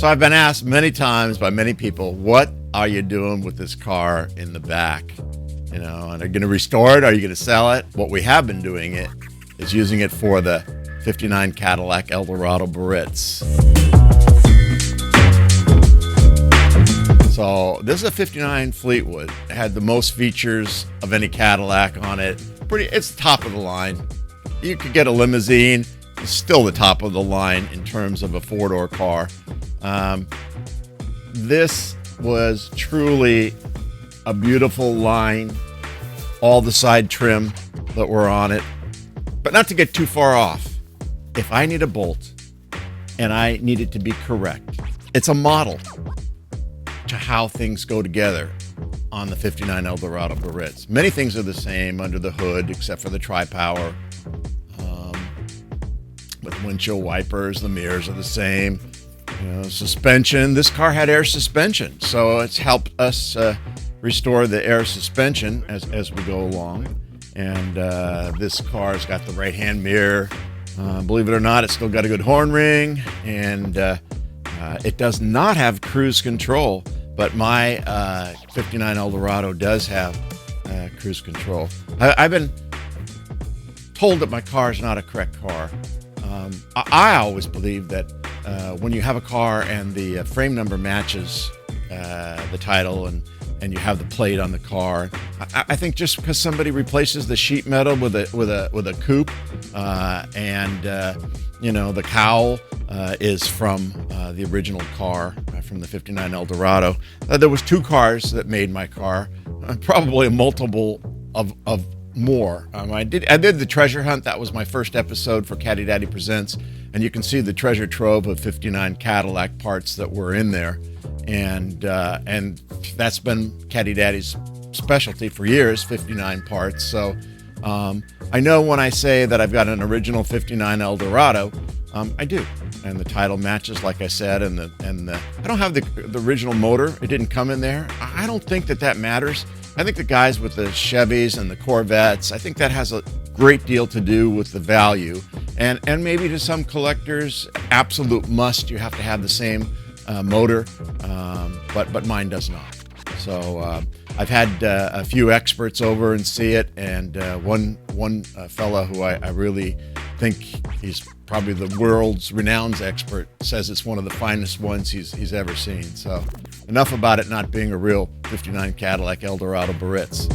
So I've been asked many times by many people, what are you doing with this car in the back? You know, and are you going to restore it? Are you going to sell it? What we have been doing it is using it for the 59 Cadillac Eldorado Baritz. So this is a 59 Fleetwood. It had the most features of any Cadillac on it. It's top of the line. You could get a limousine. It's still the top of the line in terms of a four-door car. This was truly a beautiful line, all the side trim that were on it, but not to get too far off. If I need a bolt and I need it to be correct, it's a model to how things go together on the 59 Eldorado Baritz. Many things are the same under the hood except for the tri-power. With windshield wipers, the mirrors are the same. You know, suspension. This car had air suspension, so it's helped us restore the air suspension as we go along. And this car's got the right-hand mirror. Believe it or not, it's still got a good horn ring, and it does not have cruise control, but my 59 Eldorado does have cruise control. I've been told that my car is not a correct car. I always believe that when you have a car and the frame number matches the title and you have the plate on the car, I think just because somebody replaces the sheet metal with a coupe and you know, the cowl is from the original car from the 59 Eldorado. There was two cars that made my car, probably a multiple of more. I did the treasure hunt. That was my first episode for Caddy Daddy Presents, and you can see the treasure trove of 59 Cadillac parts that were in there, and that's been Caddy Daddy's specialty for years, 59 parts. So I know when I say that I've got an original 59 Eldorado, I do, and the title matches, like I said, and I don't have the original motor. It didn't come in there. I don't think that matters. I think the guys with the Chevys and the Corvettes, I think that has a great deal to do with the value, and maybe to some collectors, absolute must. You have to have the same motor, but mine does not. So I've had a few experts over and see it, and one fella who I really think he's probably the world's renowned expert says it's one of the finest ones he's ever seen. So enough about it not being a real 59 Cadillac Eldorado Baritz.